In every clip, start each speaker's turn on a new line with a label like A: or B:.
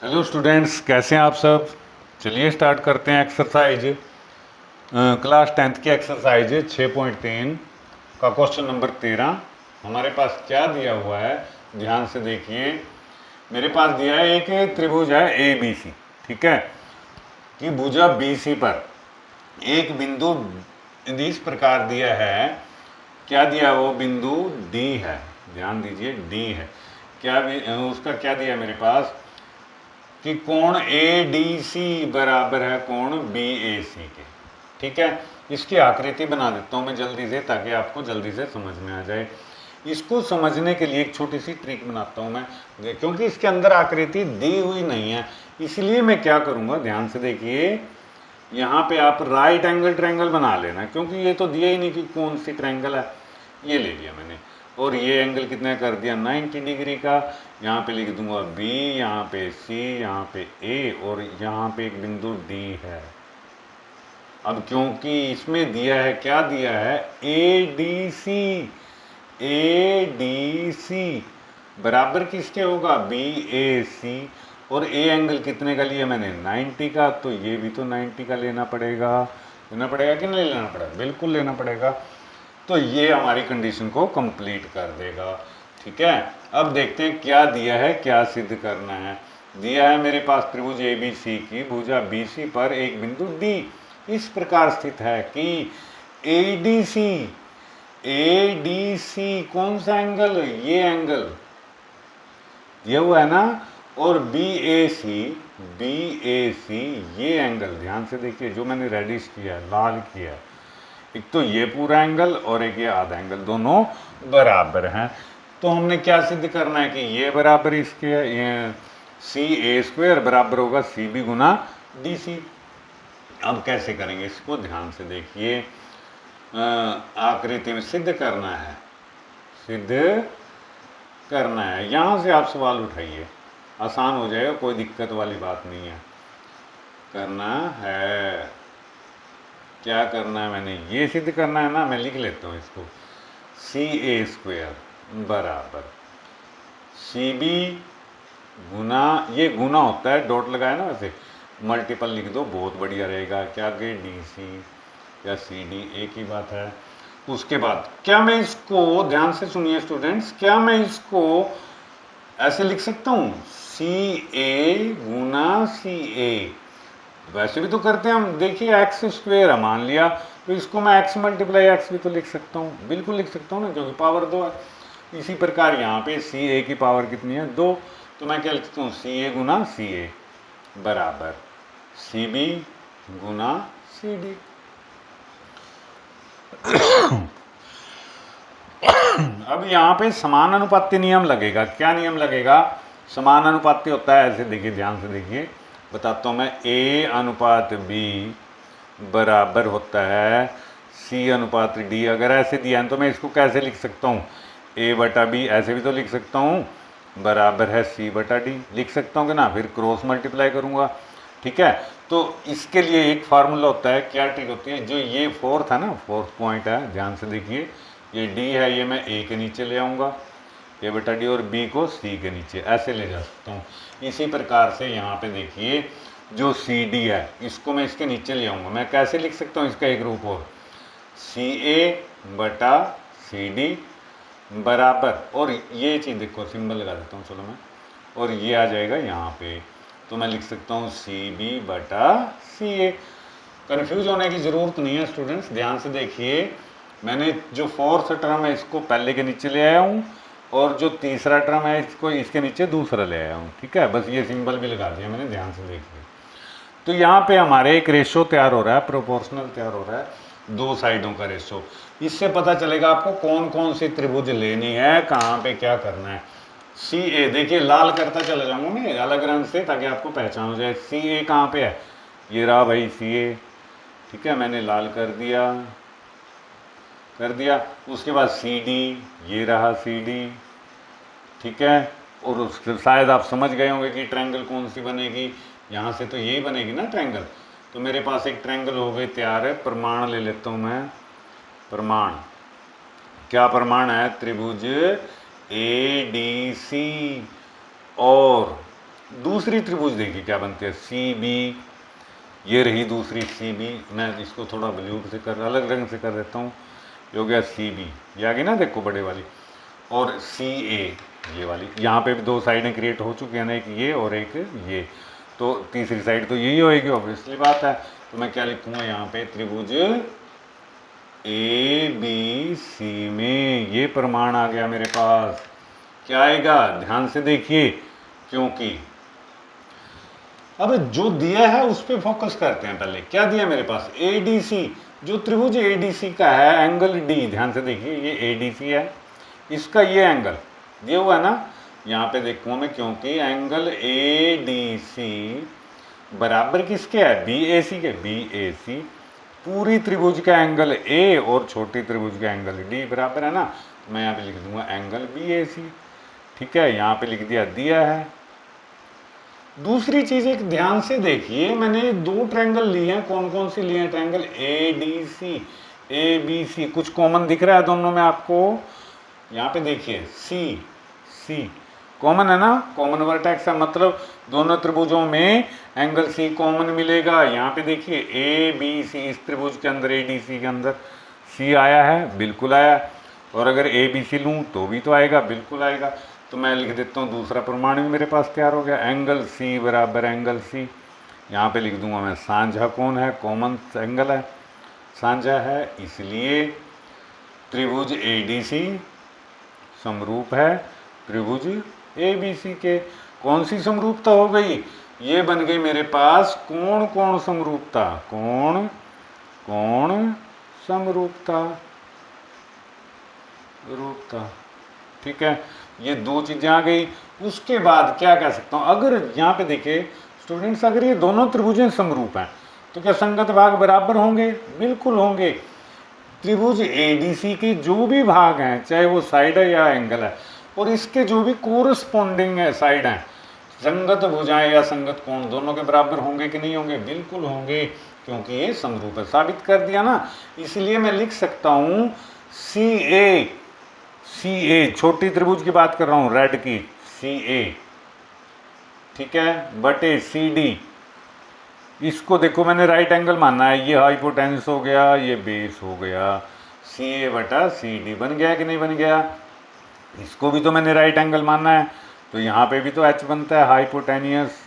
A: Hello students, कैसे हैं आप सब। चलिए स्टार्ट करते हैं एक्सरसाइज क्लास 10th की एक्सरसाइज 6.3 का क्वेश्चन नंबर 13। हमारे पास क्या दिया हुआ है, ध्यान से देखिए। मेरे पास दिया है एक त्रिभुज है ए बी सी, ठीक है, कि भुजा बी सी पर एक बिंदु इस प्रकार दिया है। क्या दिया, वो बिंदु डी है, ध्यान दीजिए डी है। क्या उसका क्या दिया मेरे पास कि कोण ए डी सी बराबर है कोण बी ए सी के, ठीक है। इसकी आकृति बना देता हूँ मैं जल्दी से, ताकि आपको जल्दी से समझ में आ जाए। इसको समझने के लिए एक छोटी सी ट्रिक बनाता हूँ मैं, क्योंकि इसके अंदर आकृति दी हुई नहीं है, इसलिए मैं क्या करूँगा, ध्यान से देखिए। यहाँ पे आप राइट एंगल ट्रायंगल बना लेना, क्योंकि ये तो दिया ही नहीं कि कौन सी ट्रायंगल है। ये ले लिया मैंने, और ये एंगल कितना कर दिया, 90 डिग्री का। यहाँ पे लिख दूंगा B, यहाँ पे C, यहाँ पे A, और यहाँ पे एक बिंदु D है। अब क्योंकि इसमें दिया है, क्या दिया है, ADC, ADC बराबर किसके होगा, BAC, और A एंगल कितने का लिया मैंने, 90 का, तो ये भी तो 90 का लेना पड़ेगा कि नहीं लेना पड़ेगा, बिल्कुल लेना पड़ेगा। तो ये हमारी कंडीशन को कंप्लीट कर देगा, ठीक है। अब देखते हैं क्या दिया है, क्या सिद्ध करना है। दिया है मेरे पास त्रिभुज ए बी सी की भुजा बी सी पर एक बिंदु डी इस प्रकार स्थित है कि एडीसी कौन सा एंगल, ये एंगल ये हुआ है ना, और बी ए सी ये एंगल, ध्यान से देखिए, जो मैंने रेडिश किया है, लाल किया है, एक तो ये पूरा एंगल और एक ये आधा एंगल, दोनों बराबर हैं। तो हमने क्या सिद्ध करना है कि ये बराबर इसके, ये सी ए स्क्वायर बराबर होगा सी बी गुना डी सी। अब कैसे करेंगे इसको, ध्यान से देखिए। आकृति में सिद्ध करना है, सिद्ध करना है। यहाँ से आप सवाल उठाइए, आसान हो जाएगा, कोई दिक्कत वाली बात नहीं है। करना है, क्या करना है, मैंने ये सिद्ध करना है ना, मैं लिख लेता हूँ इसको। सी ए स्क्वायर बराबर सी बी गुना, ये गुना होता है, डॉट लगाया ना, वैसे मल्टीपल लिख दो, बहुत बढ़िया रहेगा। क्या आगे डी सी या सी डी, एक ही बात है। उसके बाद क्या मैं इसको, ध्यान से सुनिए स्टूडेंट्स, क्या मैं इसको ऐसे लिख सकता हूँ, सी ए गुना सी ए, वैसे भी तो करते हैं हम, देखिए एक्स स्क्वेयर है मान लिया, तो इसको मैं एक्स मल्टीप्लाई एक्स भी तो लिख सकता हूँ, बिल्कुल लिख सकता हूँ ना, क्योंकि पावर 2 है। इसी प्रकार यहाँ पे सी ए की पावर कितनी है, 2, तो मैं क्या लिखता हूँ, सी ए गुना सी ए बराबर सी बी गुना सी डी। अब यहाँ पे समानुपाती नियम लगेगा। क्या नियम लगेगा, समानुपाती होता है, ऐसे देखिए, ध्यान से देखिए, बताता हूँ मैं। ए अनुपात बी बराबर होता है सी अनुपात डी। अगर ऐसे दिया है तो मैं इसको कैसे लिख सकता हूँ, ए बटा बी, ऐसे भी तो लिख सकता हूँ, बराबर है सी बटा डी, लिख सकता हूँ कि ना, फिर क्रॉस मल्टीप्लाई करूँगा, ठीक है। तो इसके लिए एक फार्मूला होता है, क्या ट्रिक होती है, जो ये फोर्थ है ना, फोर्थ पॉइंट है, ध्यान से देखिए, ये डी है, ये मैं ए के नीचे ले आऊँगा, ए बटा डी, और बी को सी के नीचे ऐसे ले जा सकता हूँ। इसी प्रकार से यहाँ पे देखिए, जो सी डी है, इसको मैं इसके नीचे ले आऊँगा। मैं कैसे लिख सकता हूँ इसका एक रूप, और सी ए बटा सी डी बराबर, और ये चीज़ देखो, सिंबल लगा देता हूँ, चलो मैं, और ये आ जाएगा यहाँ पे, तो मैं लिख सकता हूँ सी बी बटा सी ए। कन्फ्यूज होने की ज़रूरत नहीं है स्टूडेंट्स, ध्यान से देखिए। मैंने जो फोर्थ टर्म है इसको पहले के नीचे ले आया हूँ, और जो तीसरा टर्म है इसको इसके नीचे दूसरा ले आया हूँ, ठीक है। बस ये सिंबल भी लगा दिया मैंने, ध्यान से देखिए। तो यहाँ पे हमारे एक रेशो तैयार हो रहा है, प्रोपोर्शनल तैयार हो रहा है, दो साइडों का रेशो। इससे पता चलेगा आपको कौन कौन सी त्रिभुज लेनी है, कहाँ पे क्या करना है। सी ए, देखिए लाल करता चला जाऊंगा मैं अलग रंग से, ताकि आपको पहचान हो जाए। सी ए कहाँ पे है, ये रहा भाई सी ए, ठीक है, मैंने लाल कर दिया। उसके बाद सी डी, ये रहा सी डी, ठीक है। और उसके शायद आप समझ गए होंगे कि ट्रायंगल कौन सी बनेगी, यहाँ से तो यही बनेगी ना ट्रायंगल। तो मेरे पास एक ट्रायंगल हो गई तैयार है। प्रमाण ले लेता हूँ मैं, प्रमाण, क्या प्रमाण है, त्रिभुज ए डी सी और दूसरी त्रिभुज देखिए क्या बनती है, सी बी, ये रही दूसरी सी बी, मैं इसको थोड़ा ब्लू से कर अलग रंग से कर देता हूँ, ये हो गया सी बी, ये आ गई ना देखो बड़े वाली, और सी ए ये वाली, यहाँ पे भी दो साइडें क्रिएट हो चुकी हैं ना, एक ये और एक ये, तो तीसरी साइड तो यही होएगी, ऑब्वियसली बात है। तो मैं क्या लिखूँगा यहाँ पे, त्रिभुज ए बी सी में ये प्रमाण आ गया मेरे पास। क्या आएगा, ध्यान से देखिए, क्योंकि अब जो दिया है उस पर फोकस करते हैं। पहले क्या दिया मेरे पास, एडीसी, जो त्रिभुज एडीसी का है एंगल डी, ध्यान से देखिए ये एडीसी है, इसका ये एंगल दिया हुआ है ना, यहाँ पे देखूँ मैं, क्योंकि एंगल एडीसी बराबर किसके है, बी ए सी के, बी ए सी पूरी त्रिभुज का एंगल ए और छोटी त्रिभुज का एंगल डी बराबर है ना, तो मैं यहाँ पे लिख दूंगा एंगल बी ए सी। ठीक है, यहाँ पे लिख दिया है। दूसरी चीज एक ध्यान से देखिए, मैंने दो ट्रायंगल लिए हैं, कौन कौन से लिए हैं, triangle A D C, A B C, कुछ कॉमन दिख रहा है दोनों में आपको, यहाँ पे देखिए सी सी कॉमन है ना, कॉमन वर्टेक्स है, मतलब दोनों त्रिभुजों में एंगल सी कॉमन मिलेगा। यहाँ पे देखिए ए बी सी, इस त्रिभुज के अंदर ए डी सी के अंदर सी आया है, बिल्कुल आया, और अगर ए बी सी लूँ तो भी तो आएगा, बिल्कुल आएगा। तो मैं लिख देता हूँ दूसरा प्रमाण भी मेरे पास तैयार हो गया, एंगल सी बराबर एंगल सी, यहाँ पे लिख दूंगा मैं साझा कोण है, कॉमन एंगल है, साझा है, इसलिए त्रिभुज ए डी सी समरूप है त्रिभुज ए बी सी के। कौन सी समरूपता हो गई, ये बन गई मेरे पास कोण कोण समरूपता, कोण कोण समरूपता रूपता। ठीक है, ये दो चीजें आ गई। उसके बाद क्या कह सकता हूँ, अगर यहाँ पे देखिए स्टूडेंट्स, अगर ये दोनों त्रिभुजें समरूप हैं तो क्या संगत भाग बराबर होंगे, बिल्कुल होंगे। त्रिभुज एडीसी के जो भी भाग हैं, चाहे वो साइड है या एंगल है, और इसके जो भी कोरस्पॉन्डिंग है साइड हैं, संगत भुजाएं या संगत कोण दोनों के बराबर होंगे कि नहीं होंगे, बिल्कुल होंगे, क्योंकि ये समरूप है, साबित कर दिया ना। इसलिए मैं लिख सकता हूँ सी ए, छोटी त्रिभुज की बात कर रहा हूँ, रेड की, सी ए, ठीक है, बटे सी डी, इसको देखो मैंने राइट एंगल मानना है, ये हाइपोटेन्यूस हो गया, ये बेस हो गया, सी ए बटा सी डी बन गया कि नहीं बन गया। इसको भी तो मैंने राइट एंगल मानना है, तो यहाँ पे भी तो एच बनता है, हाइपोटेनियस।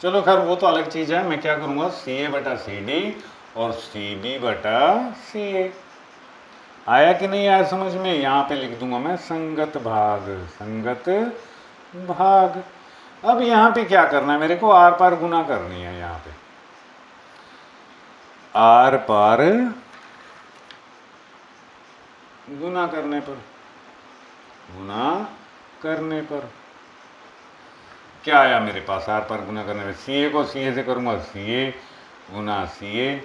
A: चलो खैर वो तो अलग चीज़ है, मैं क्या करूँगा, सी ए बटा सी डी और सी बी बटा सी ए। आया कि नहीं आया समझ में, यहाँ पे लिख दूंगा मैं संगत भाग, संगत भाग। अब यहाँ पे क्या करना है मेरे को, आर पार गुना करनी है, यहाँ पे आर पार गुना करने पर, गुना करने पर क्या आया मेरे पास, आर पार गुना करने पर, सी ए को सी ए से करूँगा, सी ए गुना सी ए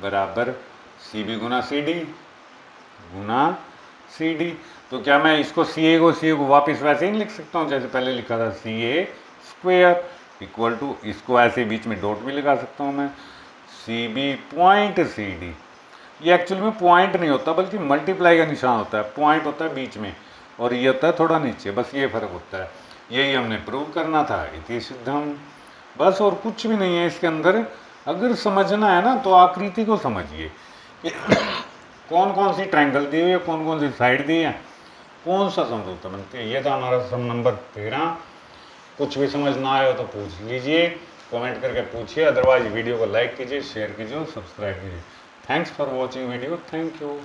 A: बराबर सी बी गुना सी डी गुना सी डी। तो क्या मैं इसको सी ए को वापस वैसे ही लिख सकता हूँ जैसे पहले लिखा था, सी ए स्क्वेयर इक्वल टू, इसको ऐसे बीच में डॉट भी लगा सकता हूँ मैं, C B point C D. ये एक्चुअल में पॉइंट नहीं होता बल्कि मल्टीप्लाई का निशान होता है, पॉइंट होता है बीच में और ये होता है थोड़ा नीचे, बस ये फर्क होता है। यही हमने प्रूव करना था, इति सिद्धम, बस और कुछ भी नहीं है इसके अंदर। अगर समझना है ना तो आकृति को समझिए, कौन कौन सी ट्रायंगल दी हुई है, कौन कौन सी साइड दी है, कौन सा समरूपता बनती है। ये था हमारा सम नंबर 13। कुछ भी समझ ना आए हो तो पूछ लीजिए, कमेंट करके पूछिए, अदरवाइज वीडियो को लाइक कीजिए, शेयर कीजिए और सब्सक्राइब कीजिए। Thanks for watching video, thank you.